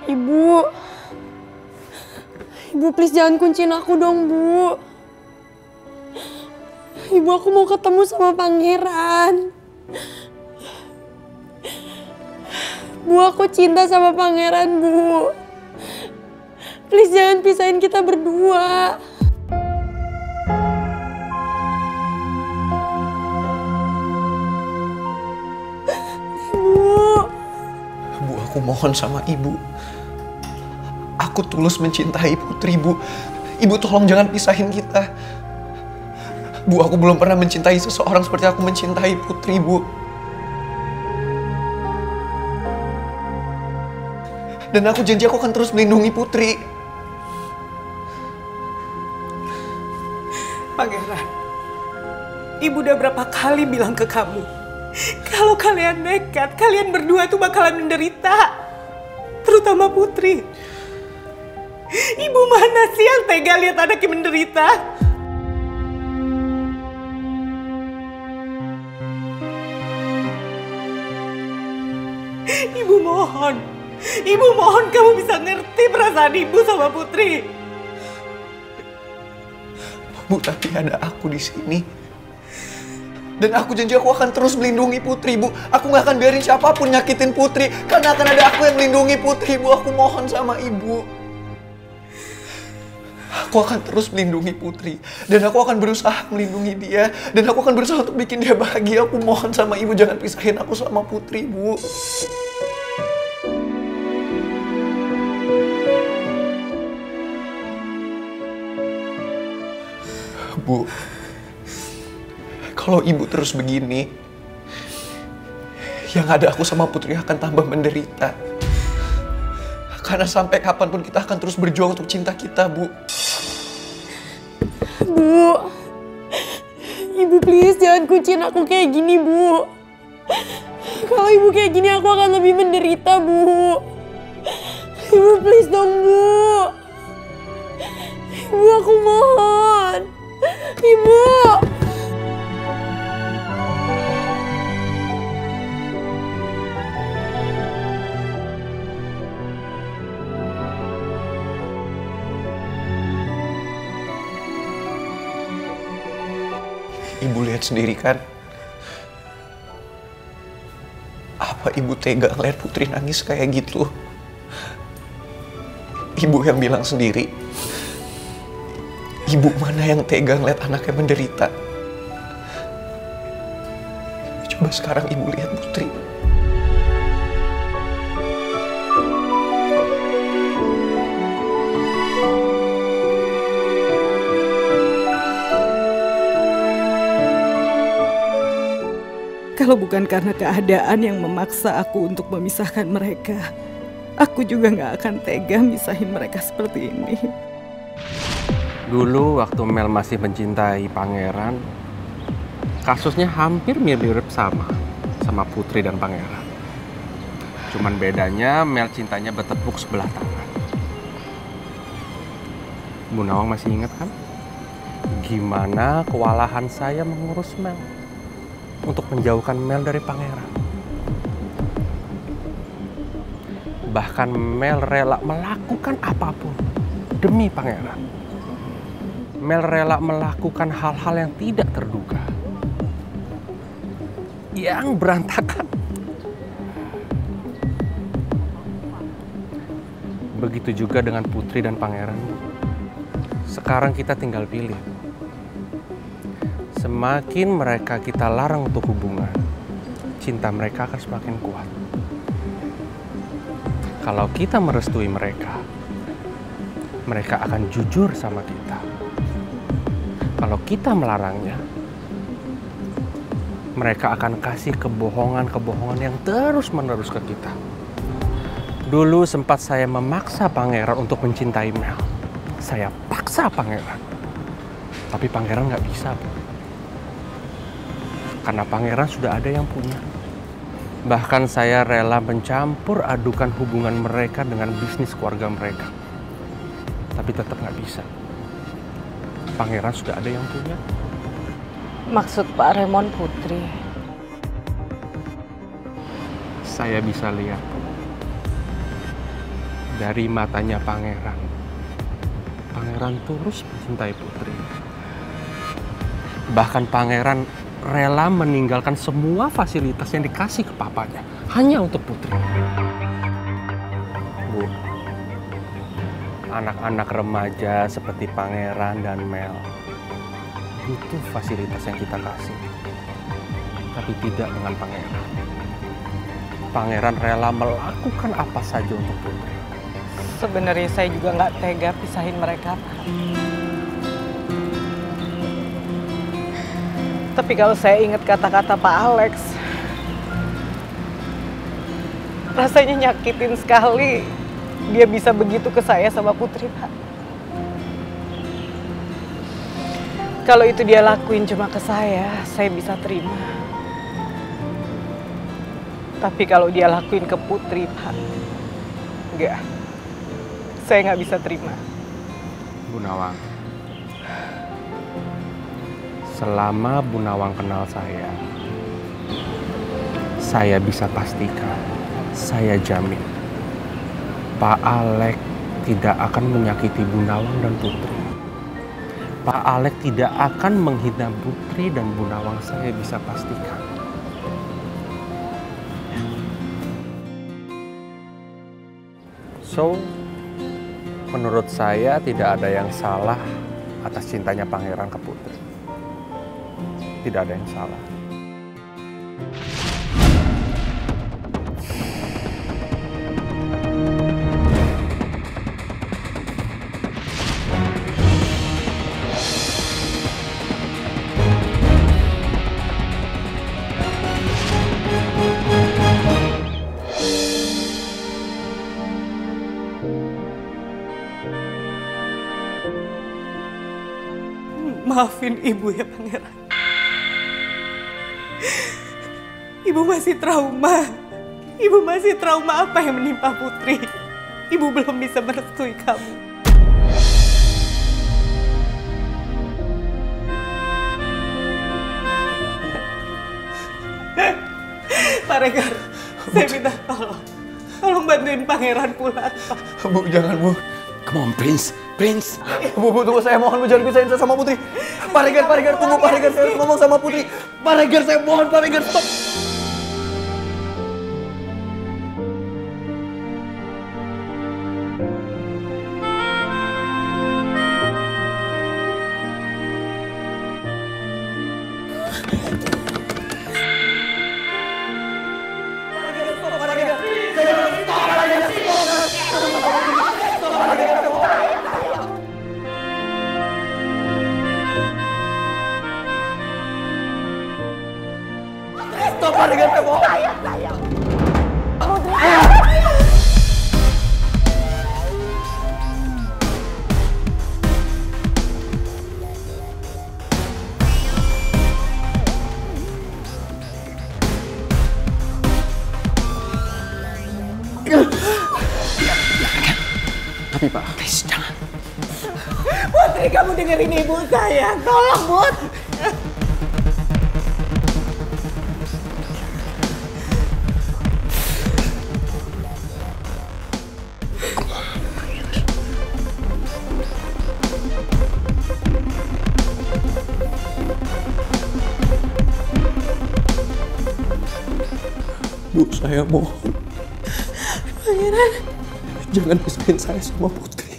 Ibu. Ibu please jangan kunciin aku dong, Bu. Ibu, aku mau ketemu sama pangeran. Bu, aku cinta sama pangeran, Bu. Please jangan pisahin kita berdua. Bu, aku mohon sama Ibu. Aku tulus mencintai Putri, Bu. Ibu tolong jangan pisahin kita. Bu, aku belum pernah mencintai seseorang seperti aku mencintai Putri, Bu. Dan aku janji aku akan terus melindungi Putri. Pangeran, Ibu udah berapa kali bilang ke kamu, kalau kalian nekat, kalian berdua tuh bakalan menderita. Terutama Putri. Ibu mana sih yang tega lihat anaknya menderita? Ibu mohon kamu bisa ngerti perasaan Ibu sama Putri. Bu, tapi ada aku di sini. Dan aku janji aku akan terus melindungi Putri, Bu. Aku gak akan biarin siapapun nyakitin Putri. Karena akan ada aku yang melindungi Putri, Bu. Aku mohon sama Ibu. Aku akan terus melindungi Putri. Dan aku akan berusaha melindungi dia. Dan aku akan berusaha untuk bikin dia bahagia. Aku mohon sama Ibu, jangan pisahin aku sama Putri, Bu. Bu, kalau Ibu terus begini, yang ada aku sama Putri akan tambah menderita. Karena sampai kapanpun kita akan terus berjuang untuk cinta kita, Bu. Bu, Ibu please jangan kunciin aku kayak gini, Bu. Kalau Ibu kayak gini aku akan lebih menderita, Bu. Ibu please dong, Bu. Ibu, aku mohon. Ibu. Ibu lihat sendiri kan? Apa Ibu tega ngeliat Putri nangis kayak gitu? Ibu yang bilang sendiri. Ibu mana yang tega ngeliat anaknya menderita? Coba sekarang Ibu lihat Putri. Kalau bukan karena keadaan yang memaksa aku untuk memisahkan mereka, aku juga gak akan tega misahin mereka seperti ini. Dulu waktu Mel masih mencintai Pangeran, kasusnya hampir mirip sama Putri dan Pangeran. Cuman bedanya Mel cintanya bertepuk sebelah tangan. Bu Nawang masih ingat kan? Gimana kewalahan saya mengurus Mel untuk menjauhkan Mel dari Pangeran. Bahkan Mel rela melakukan apapun demi Pangeran. Mel rela melakukan hal-hal yang tidak terduga, yang berantakan. Begitu juga dengan Putri dan Pangeran. Sekarang kita tinggal pilih. Semakin mereka kita larang untuk hubungan, cinta mereka akan semakin kuat. Kalau kita merestui mereka, mereka akan jujur sama kita. Kalau kita melarangnya, mereka akan kasih kebohongan-kebohongan yang terus-menerus ke kita. Dulu sempat saya memaksa Pangeran untuk mencintai Mel. Saya paksa Pangeran. Tapi Pangeran nggak bisa, Bu. Karena Pangeran sudah ada yang punya. Bahkan saya rela mencampur adukan hubungan mereka dengan bisnis keluarga mereka. Tapi tetap nggak bisa. Pangeran sudah ada yang punya. Maksud Pak Raymond Putri? Saya bisa lihat Dari matanya pangeran, pangeran tulus mencintai Putri. Bahkan pangeran rela meninggalkan semua fasilitas yang dikasih ke papanya hanya untuk Putri. Bu, anak-anak remaja seperti Pangeran dan Mel butuh fasilitas yang kita kasih, tapi tidak dengan pangeran. Pangeran rela melakukan apa saja untuk Putri. Sebenarnya saya juga nggak tega pisahin mereka, Pak. Tapi kalau saya ingat kata-kata Pak Alex, rasanya nyakitin sekali dia bisa begitu ke saya sama Putri, Pak. Kalau itu dia lakuin cuma ke saya bisa terima. Tapi kalau dia lakuin ke Putri, Pak, enggak. Saya nggak bisa terima. Bu Nawang, selama Bu Nawang kenal saya bisa pastikan, saya jamin, Pak Alex tidak akan menyakiti Bu Nawang dan Putri. Pak Alex tidak akan menghina Putri dan Bu Nawang, saya bisa pastikan. So, menurut saya tidak ada yang salah atas cintanya pangeran ke Putri. Tidak ada yang salah. Maafin Ibu ya, Pangeran. Ibu masih trauma. Ibu masih trauma apa yang menimpa Putri. Ibu belum bisa merestui kamu. Pak Regar, saya minta tolong. Tolong bantuin Pangeran pulang, Pak. Bu, jangan, Bu. Come on, Prince. Prince. Bu, tunggu, saya mohon, Bu, jangan pisahin saya sama Putri. Pak Regar, tunggu, Pak Regar, saya harus ngomong sama Putri. Pak Regar, saya mohon, Pak Regar, stop. Stop, Pak Regar, saya mohon. Tapi Pak, please jangan. Putri, kamu dengerin ibu saya. Tolong, Bud. Bu, saya mohon. Pangeran. Jangan pisahin saya sama Putri.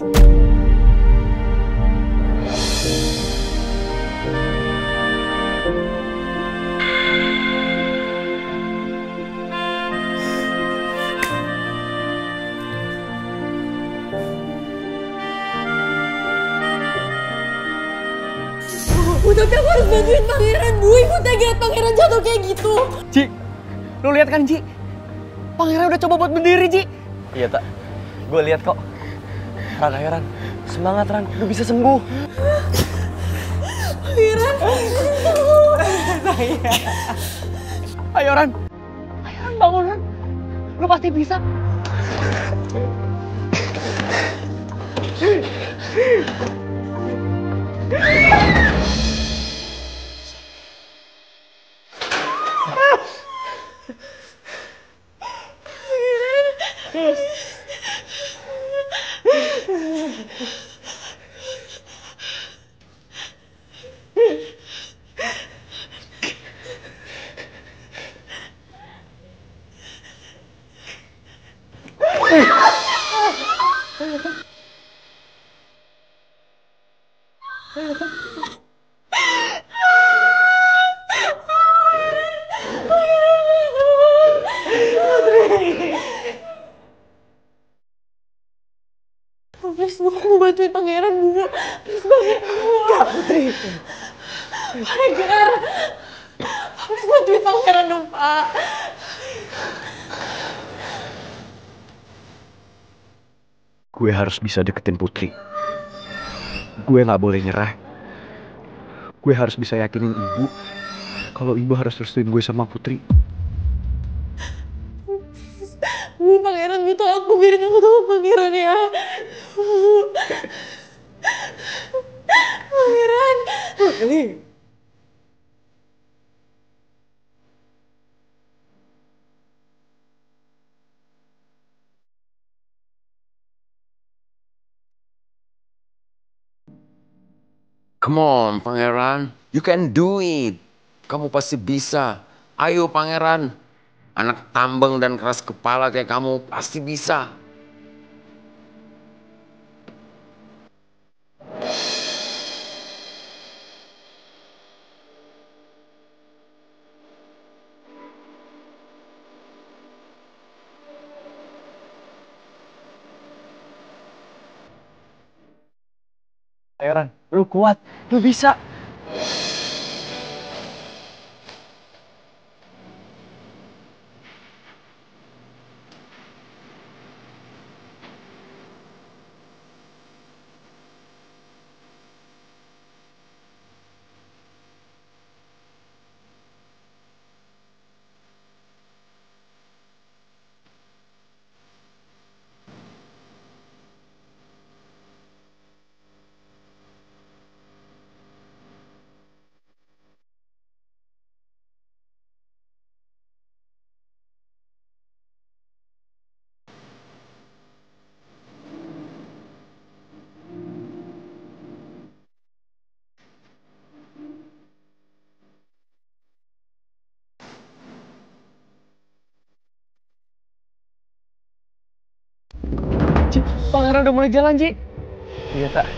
Bu, tapi aku harus bantuin Pangeran, Bu. Ibu tega Pangeran jatuh kayak gitu. Ji, lu lihat kan, Ji? Pangeran udah coba buat berdiri, Ji. Iya, Tak. Gue lihat kok. Ran, semangat, Ran. Lu bisa sembuh. Pangeran. Ayo, Ran. Ayo, Ran, bangun, Ran. Lu pasti bisa. Please, Bu, aku mau bantuin pangeran, Bu. Please banget, Bu. Kak Putri. Pangeran. Please bantuin pangeran dong, Pak. Gue harus bisa deketin Putri. Gue gak boleh nyerah. Gue harus bisa yakinin ibu kalau ibu harus restuin gue sama Putri. Bu, pangeran minta aku biarin aku sama pangeran ya. Bu. Pangeran. Ini. Come on, Pangeran. You can do it. Kamu pasti bisa. Ayo, Pangeran. Anak tambang dan keras kepala kayak kamu pasti bisa. Pangeran, lu kuat, lu bisa. Ci, Pangeran udah mulai jalan, Ci. Iya, tak.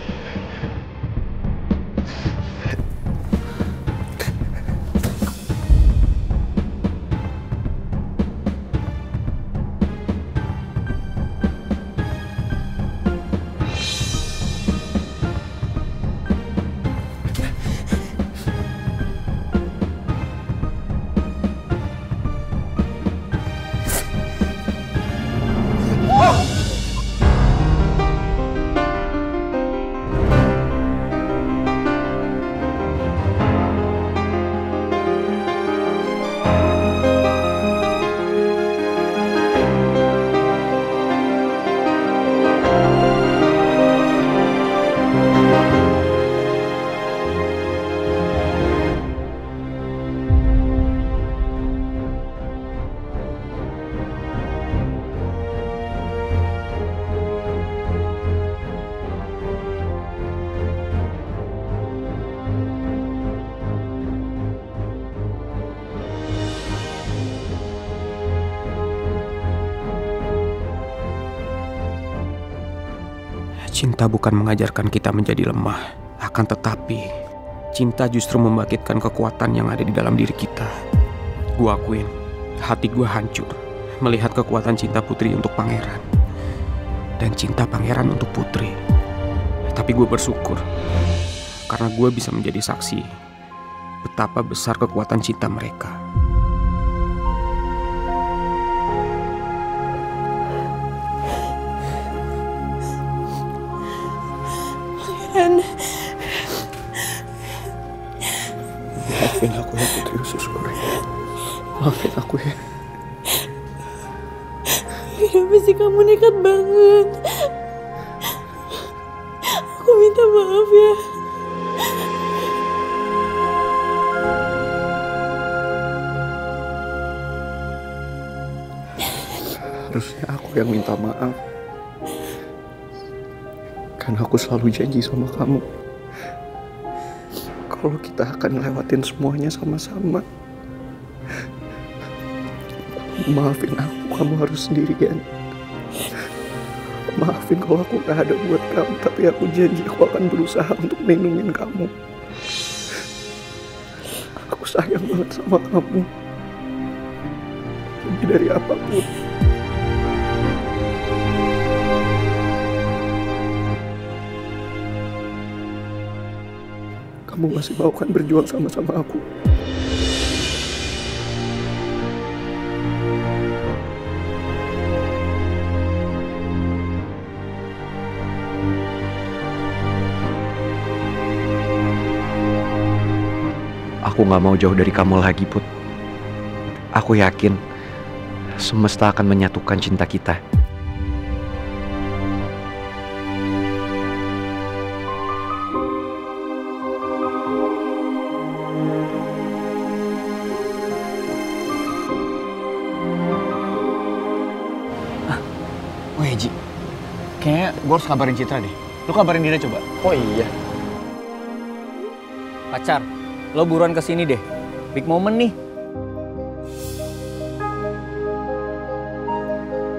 Cinta bukan mengajarkan kita menjadi lemah, akan tetapi cinta justru membangkitkan kekuatan yang ada di dalam diri kita. Gua akuin, hati gua hancur melihat kekuatan cinta Putri untuk Pangeran dan cinta Pangeran untuk Putri. Tapi gue bersyukur karena gue bisa menjadi saksi betapa besar kekuatan cinta mereka. Pangeran. Maafin aku ya Putri usus goreng. Maafin aku ya. Kenapa sih kamu nekat banget? Aku minta maaf ya. Harusnya aku yang minta maaf. Dan aku selalu janji sama kamu, kalau kita akan lewatin semuanya sama-sama. Maafin aku, kamu harus sendirian. Maafin kalau aku gak ada buat kamu, tapi aku janji aku akan berusaha untuk melindungi kamu. Aku sayang banget sama kamu. Lebih dari apapun. Kamu masih mau kan berjuang sama-sama aku? Aku gak mau jauh dari kamu lagi, Put. Aku yakin semesta akan menyatukan cinta kita. Oh iya, Ji. Kayaknya gue harus kabarin Citra deh. Lu kabarin dia coba. Oh iya. Pacar, lo buruan kesini deh. Big moment nih.